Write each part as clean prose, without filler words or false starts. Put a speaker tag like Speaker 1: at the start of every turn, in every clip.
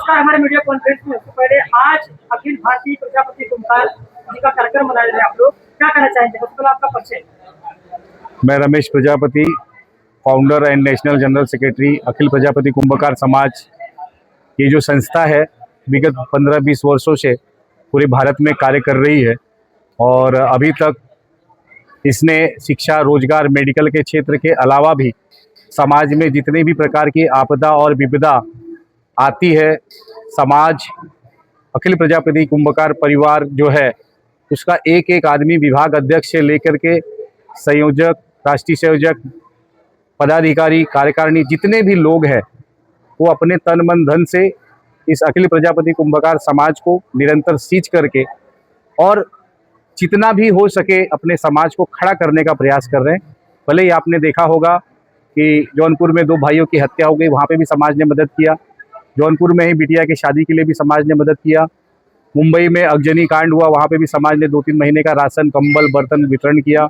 Speaker 1: नमस्कार हमारे media conference में। उससे पहले आज अखिल भारतीय प्रजापति कुंभार जी का कार्यक्रम मना रहे हैं, आप लोग क्या कहना चाहेंगे? सबसे पहले आपका परिचय।
Speaker 2: मैं Ramesh Prajapati, founder and national general secretary Akhil Prajapati Kumbhkar Samaj. ये जो संस्था है विगत 15-20 वर्षों से पूरे भारत में कार्य कर रही है और अभी तक इसने शिक्षा, रोजगार, मेडिकल के क्षेत्र के अलावा भी समाज में जितनी भी प्रकार की आपदा और विपदा आती है, समाज अखिल प्रजापति कुंभकार परिवार जो है उसका एक एक आदमी, विभाग अध्यक्ष से लेकर के संयोजक, राष्ट्रीय संयोजक, पदाधिकारी, कार्यकारिणी, जितने भी लोग हैं वो अपने तन मन धन से इस अखिल प्रजापति कुंभकार समाज को निरंतर सींच करके और जितना भी हो सके अपने समाज को खड़ा करने का प्रयास कर रहे हैं। भले ही आपने देखा होगा कि जौनपुर में 2 भाइयों की हत्या हो गई, वहाँ पे भी समाज ने मदद किया। जौनपुर में ही बिटिया की शादी के लिए भी समाज ने मदद किया। मुंबई में अगजनी कांड हुआ, वहाँ पे भी समाज ने 2-3 महीने का राशन, कंबल, बर्तन वितरण किया।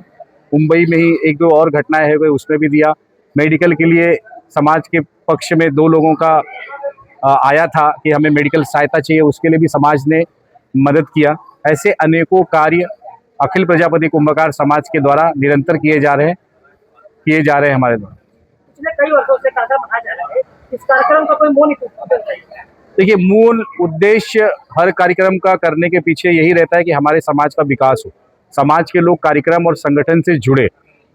Speaker 2: मुंबई में ही 1-2 और घटनाएं हुई, उसमें भी दिया। मेडिकल के लिए समाज के पक्ष में 2 लोगों का आया था कि हमें मेडिकल सहायता चाहिए, उसके लिए भी समाज ने मदद किया। ऐसे अनेकों कार्य अखिल प्रजापति कुंभकार समाज के द्वारा निरंतर किए जा रहे हैं हमारे द्वारा।
Speaker 1: पिछले कई वर्षों से कार्यक्रम मनाया जा रहा है, इस कार्यक्रम का कोई मूल उद्देश्य है?
Speaker 2: देखिए, मूल उद्देश्य हर कार्यक्रम का करने के पीछे यही रहता है कि हमारे समाज का विकास हो, समाज के लोग कार्यक्रम और संगठन से जुड़े।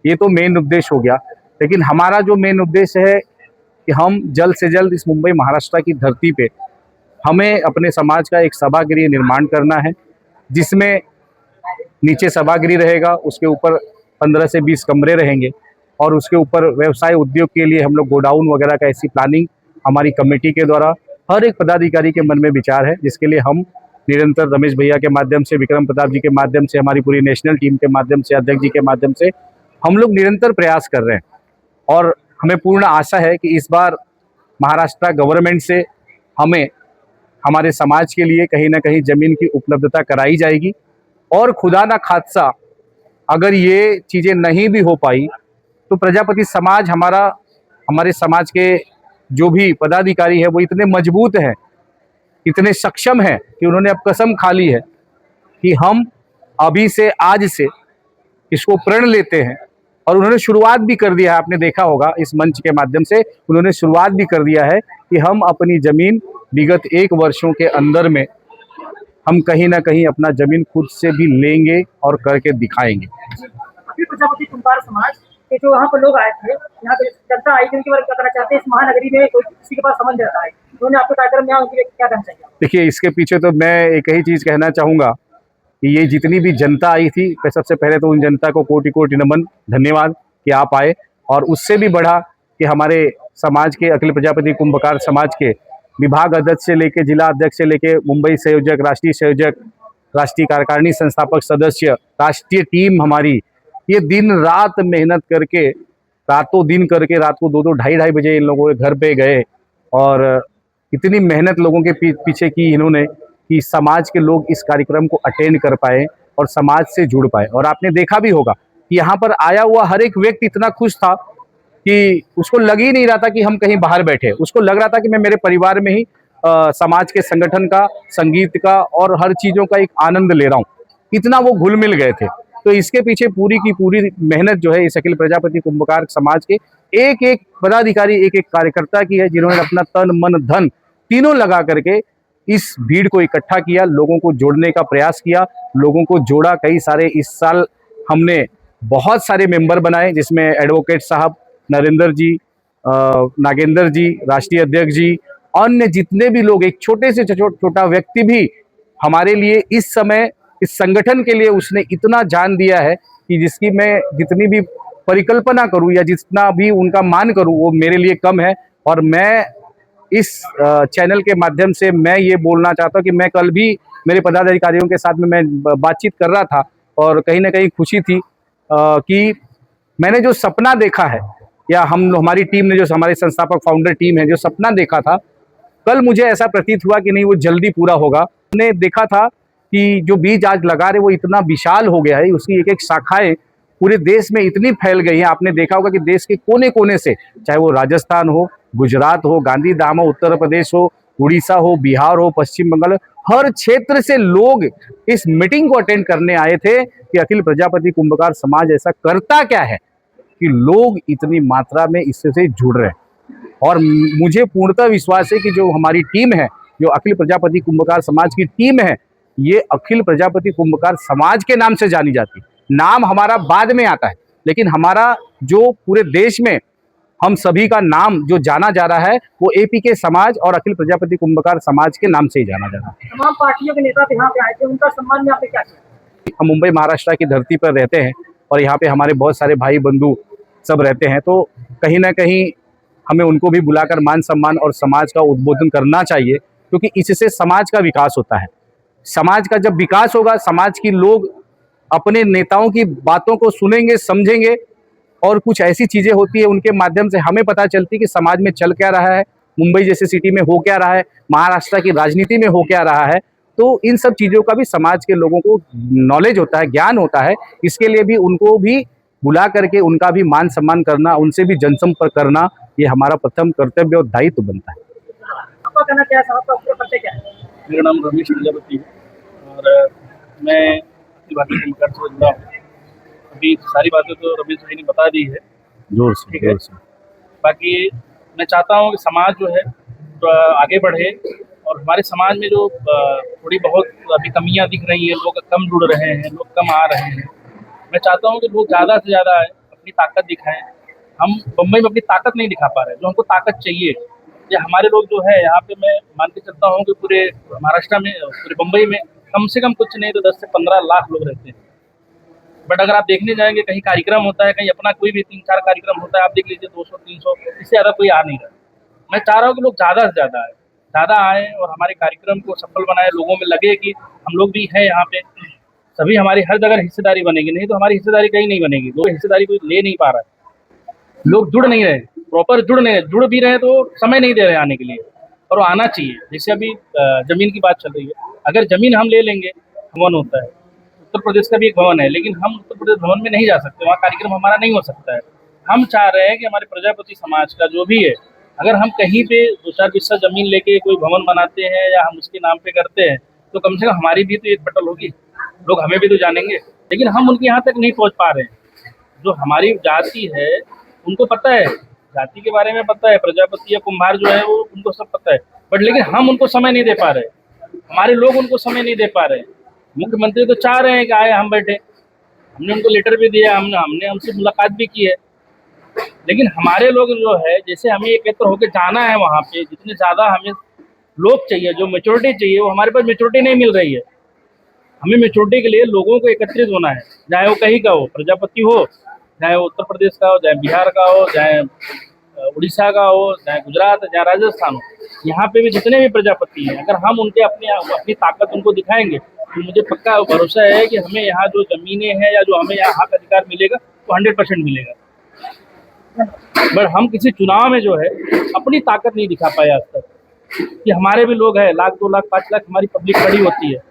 Speaker 2: ये तो मेन उद्देश्य हो गया, लेकिन हमारा जो मेन उद्देश्य है कि हम जल्द से जल्द इस मुंबई महाराष्ट्र की धरती पे हमें अपने समाज का एक सभागृह निर्माण करना है, जिसमें नीचे सभागृह रहेगा, उसके ऊपर 15 से 20 कमरे रहेंगे और उसके ऊपर व्यवसाय उद्योग के लिए हम लोग गोडाउन वगैरह का ऐसी प्लानिंग हमारी कमेटी के द्वारा हर एक पदाधिकारी के मन में विचार है, जिसके लिए हम निरंतर रमेश भैया के माध्यम से, विक्रम प्रताप जी के माध्यम से, हमारी पूरी नेशनल टीम के माध्यम से, अध्यक्ष जी के माध्यम से हम लोग निरंतर प्रयास कर रहे हैं। और हमें पूर्ण आशा है कि इस बार महाराष्ट्र गवर्नमेंट से हमें हमारे समाज के लिए कहीं ना कहीं ज़मीन की उपलब्धता कराई जाएगी। और खुदा ना खादसा अगर ये चीज़ें नहीं भी हो पाई तो प्रजापति समाज हमारे समाज के जो भी पदाधिकारी है वो इतने मजबूत हैं, इतने सक्षम हैं कि उन्होंने अब कसम खा ली है कि हम अभी से, आज से इसको प्रण लेते हैं। और उन्होंने शुरुआत भी कर दिया है, आपने देखा होगा इस मंच के माध्यम से उन्होंने शुरुआत भी कर दिया है कि हम अपनी ज़मीन विगत 1 वर्षों के अंदर में हम कहीं ना कहीं अपना ज़मीन खुद से भी लेंगे और करके दिखाएंगे।
Speaker 1: अखिल प्रजापति कुंभार समाज के जो वहाँ पर लोग आए थे, यहाँ पे जनता आई थी, उनके बारे में क्या कहना चाहते हैं? इस महानगरी में कोई किसी के पास समझ रहता है, उन्होंने आपके कार्यक्रम में उनके लिए क्या कहना चाहिए?
Speaker 2: देखिए, इसके पीछे तो मैं एक ही चीज़ कहना चाहूँगा कि ये जितनी भी जनता आई थी, मैं सबसे पहले तो उन जनता को कोटि-कोटि नमन, धन्यवाद कि आप आए। और उससे भी बढ़ा कि हमारे समाज के अखिल प्रजापति कुंभकार समाज के विभाग अध्यक्ष से लेके, जिला अध्यक्ष से लेके, मुंबई संयोजक, राष्ट्रीय संयोजक, राष्ट्रीय कार्यकारिणी संस्थापक सदस्य, राष्ट्रीय टीम हमारी, ये दिन रात मेहनत करके, रातों दिन करके, रात को 2-2, ढाई बजे इन लोगों के घर पे गए और इतनी मेहनत लोगों के पीछे की इन्होंने कि समाज के लोग इस कार्यक्रम को अटेंड कर पाए और समाज से जुड़ पाए। और आपने देखा भी होगा कि यहाँ पर आया हुआ हर एक व्यक्ति इतना खुश था कि उसको लग ही नहीं रहा था कि हम कहीं बाहर बैठे, उसको लग रहा था कि मैं मेरे परिवार में ही समाज के संगठन का, संगीत का और हर चीज़ों का एक आनंद ले रहा हूँ। इतना वो घुल मिल गए थे। तो इसके पीछे पूरी की पूरी मेहनत जो है इस अखिल प्रजापति कुंभकार समाज के एक एक पदाधिकारी, एक एक कार्यकर्ता की है, जिन्होंने अपना तन मन धन तीनों लगा करके इस भीड़ को इकट्ठा किया, लोगों को जोड़ने का प्रयास किया, लोगों को जोड़ा। कई सारे इस साल हमने बहुत सारे मेंबर बनाए, जिसमें एडवोकेट साहब, नरेंद्र जी, नागेंद्र जी, राष्ट्रीय अध्यक्ष जी, अन्य जितने भी लोग, एक छोटे से छोटा व्यक्ति भी हमारे लिए इस समय इस संगठन के लिए उसने इतना जान दिया है कि जिसकी मैं जितनी भी परिकल्पना करूं या जितना भी उनका मान करूं वो मेरे लिए कम है। और मैं इस चैनल के माध्यम से मैं ये बोलना चाहता हूँ कि मैं कल भी मेरे पदाधिकारियों के साथ में मैं बातचीत कर रहा था और कहीं ना कहीं खुशी थी कि मैंने जो सपना देखा है, या हमारी टीम ने, जो हमारे संस्थापक फाउंडर टीम है, जो सपना देखा था, कल मुझे ऐसा प्रतीत हुआ कि नहीं, वो जल्दी पूरा होगा। हमने देखा था कि जो बीज आज लगा रहे वो इतना विशाल हो गया है, उसकी एक एक शाखाएं पूरे देश में इतनी फैल गई हैं। आपने देखा होगा कि देश के कोने कोने से, चाहे वो राजस्थान हो, गुजरात हो, गांधीधाम हो, उत्तर प्रदेश हो, उड़ीसा हो, बिहार हो, पश्चिम बंगाल हो, हर क्षेत्र से लोग इस मीटिंग को अटेंड करने आए थे कि अखिल प्रजापति कुंभकार समाज ऐसा करता क्या है कि लोग इतनी मात्रा में इससे जुड़ रहे हैं। और मुझे पूर्णतः विश्वास है कि जो हमारी टीम है, जो अखिल प्रजापति कुंभकार समाज की टीम है, ये अखिल प्रजापति कुंभकार समाज के नाम से जानी जाती है। नाम हमारा बाद में आता है, लेकिन हमारा जो पूरे देश में हम सभी का नाम जो जाना जा रहा है वो एपीके समाज और अखिल प्रजापति कुंभकार समाज के नाम से ही जाना जा रहा है।
Speaker 1: तमाम पार्टियों के नेता यहाँ पे आए थे, उनका सम्मान में आपने क्या किया?
Speaker 2: हम मुंबई महाराष्ट्र की धरती पर रहते हैं और यहाँ पे हमारे बहुत सारे भाई बंधु सब रहते हैं, तो कहीं ना कहीं हमें उनको भी बुलाकर मान सम्मान और समाज का उद्बोधन करना चाहिए, क्योंकि इससे समाज का विकास होता है। समाज का जब विकास होगा, समाज की लोग अपने नेताओं की बातों को सुनेंगे, समझेंगे, और कुछ ऐसी चीज़ें होती है उनके माध्यम से हमें पता चलती है कि समाज में चल क्या रहा है, मुंबई जैसे सिटी में हो क्या रहा है, महाराष्ट्र की राजनीति में हो क्या रहा है। तो इन सब चीज़ों का भी समाज के लोगों को नॉलेज होता है, ज्ञान होता है। इसके लिए भी उनको भी बुला करके उनका भी मान सम्मान करना, उनसे भी जनसंपर्क करना, ये हमारा प्रथम कर्तव्य और दायित्व बनता है।
Speaker 1: आपका कहना क्या है साहब, आपका पूरा परिचय क्या है?
Speaker 3: मेरा नाम रमेश प्रजापति है और मैं अखिल भारतीय कुंभकार से जुड़ा हूँ। अभी सारी बातें तो रमेश भाई ने बता दी है,
Speaker 2: जोर से,
Speaker 3: ठीक है।
Speaker 2: जोर से।
Speaker 3: बाकी मैं चाहता हूँ कि समाज जो है तो आगे बढ़े और हमारे समाज में जो थोड़ी बहुत अभी कमियां दिख रही हैं, लोग कम जुड़ रहे हैं, लोग कम आ रहे हैं। मैं चाहता हूँ कि लोग ज़्यादा से ज़्यादा अपनी ताकत दिखाएं। हम बम्बई में अपनी ताकत नहीं दिखा पा रहे हैं, जो हमको ताकत चाहिए। ये हमारे लोग जो है यहाँ पे, मैं मान के चलता हूँ कि पूरे महाराष्ट्र में, पूरे बम्बई में कम से कम कुछ नहीं तो 10 से 15 लाख लोग रहते हैं। बट अगर आप देखने जाएंगे, कहीं कार्यक्रम होता है, कहीं अपना कोई भी 3-4 कार्यक्रम होता है, आप देख लीजिए 200-300, इससे ज़्यादा कोई आ नहीं रहा। मैं चाह रहा हूँ कि लोग ज़्यादा से ज़्यादा आए और हमारे कार्यक्रम को सफल बनाए, लोगों में लगे कि हम लोग भी हैं यहाँ पे, सभी हमारी हर जगह हिस्सेदारी बनेगी। नहीं तो हमारी हिस्सेदारी कहीं नहीं बनेगी, लोग हिस्सेदारी कोई ले नहीं पा रहा है, लोग जुड़ नहीं रहे, प्रॉपर जुड़ नहीं रहे, जुड़ भी रहे तो समय नहीं दे रहे आने के लिए, और वो आना चाहिए। जैसे अभी जमीन की बात चल रही है, अगर जमीन हम ले लेंगे, भवन होता है, उत्तर प्रदेश का भी एक भवन है, लेकिन हम उत्तर प्रदेश भवन में नहीं जा सकते, वहाँ कार्यक्रम हमारा नहीं हो सकता है। हम चाह रहे हैं कि हमारे प्रजापति समाज का जो भी है, अगर हम कहीं पे 2-4 हिस्सा जमीन लेके कोई भवन बनाते हैं या हम उसके नाम पे करते हैं, तो कम से कम हमारी भी तो एक पटल होगी, लोग हमें भी तो जानेंगे। लेकिन हम उनके यहाँ तक नहीं पहुँच पा रहे हैं। जो हमारी जाति है उनको पता है, जाति के बारे में पता है, प्रजापति या कुम्हार जो है वो उनको सब पता है, बट लेकिन हम उनको समय नहीं दे पा रहे, हमारे लोग उनको समय नहीं दे पा रहे। मुख्यमंत्री तो चाह रहे हैं कि आए, हम बैठे, हमने उनको लेटर भी दिया, हमने उनसे मुलाकात भी की है, लेकिन हमारे लोग जो है, जैसे हमें एकत्र होकर जाना है वहाँ पे, जितने ज़्यादा हमें लोग चाहिए, जो मेच्योरिटी चाहिए, वो हमारे पास मेच्योरिटी नहीं मिल रही है। हमें मेच्योरिटी के लिए लोगों को एकत्रित होना है, चाहे वो कहीं का हो, प्रजापति हो, चाहे वो उत्तर प्रदेश का हो, चाहे बिहार का हो, चाहे उड़ीसा का हो, चाहे गुजरात, चाहे राजस्थान हो, यहाँ पे भी जितने भी प्रजापति हैं, अगर हम उनके अपनी ताकत उनको दिखाएंगे, तो मुझे पक्का भरोसा है कि हमें यहाँ जो ज़मीनें हैं या जो हमें यहाँ हक अधिकार मिलेगा वो 100% मिलेगा। बट हम किसी चुनाव में जो है अपनी ताकत नहीं दिखा पाए आज तक, कि हमारे भी लोग हैं, 1 लाख 2 लाख 5 लाख हमारी पब्लिक खड़ी होती है।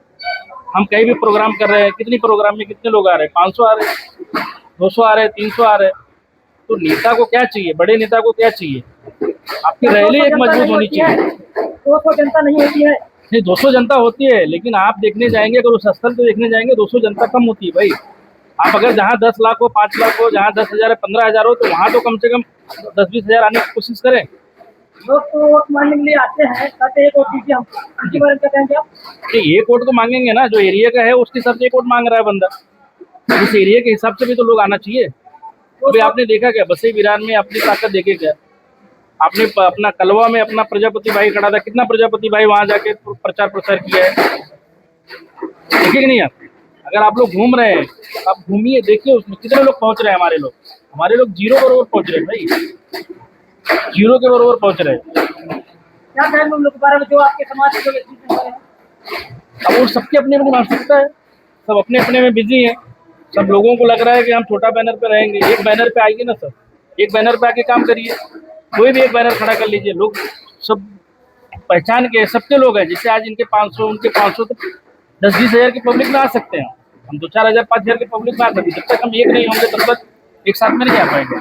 Speaker 3: हम कहीं भी प्रोग्राम कर रहे हैं, कितनी प्रोग्राम में कितने लोग आ रहे हैं, 500 आ रहे हैं, 200 आ रहे हैं, 300 आ रहे हैं। तो नेता को क्या चाहिए, बड़े नेता को क्या चाहिए, आपकी रैली एक मजबूत होनी चाहिए।
Speaker 1: 200 जनता नहीं होती है?
Speaker 3: नहीं, 200 जनता होती है, लेकिन आप देखने जाएंगे, अगर उस स्थल पे देखने जाएंगे, 200 जनता कम होती है भाई। आप अगर जहाँ 10 लाख हो, 5 लाख हो, जहाँ 10,000 15,000 हो, तो वहाँ तो कम से कम 10-20 हज़ार आने की कोशिश करें।
Speaker 1: लोग तो वोट मांगने के लिए आते हैं, कहते हैं एक वोट दीजिए हमको, इनके बारे में क्या कहेंगे आप?
Speaker 3: नहीं, एक वोट तो मांगेंगे ना, जो एरिया का है उसके हिसाब से एक वोट मांग रहा है बंदा, उस एरिया के हिसाब से भी तो लोग आना चाहिए। अभी आपने देखा क्या बसई विरान में अपनी ताकत देखे क्या? आपने अपना कलवा में अपना प्रजापति भाई खड़ा था, कितना प्रजापति भाई वहां जाके प्रचार प्रसार किया है, देखे कि नहीं आप? अगर आप लोग घूम रहे हैं, आप घूमिए, देखिए उसमें कितने लोग पहुंच रहे हैं। हमारे लोग 0 बरोबर पहुंच रहे हैं भाई, 0 के बरोबर पहुंच रहे हैं।
Speaker 1: क्या कहेंगे उन लोग के बारे में जो आपके समाज के व्यक्ति हैं?
Speaker 3: अब वो सबकी अपनी अपनी मानसिकता है, सब अपने अपने में बिजी हैं। सब लोगों को लग रहा है कि हम छोटा बैनर पे रहेंगे, एक बैनर पे आइए ना सब, एक बैनर पे आके काम करिए, कोई भी एक बैनर खड़ा कर लीजिए। लोग सब पहचान के सबके लोग हैं, जैसे आज इनके 500 उनके 500, तो 10-20 हज़ार की पब्लिक में आ सकते हैं, हम 2-4 हज़ार 5 हज़ार की पब्लिक में आ सकते हैं। जब तक हम एक नहीं होंगे तब तक एक साथ में नहीं आ पाएंगे।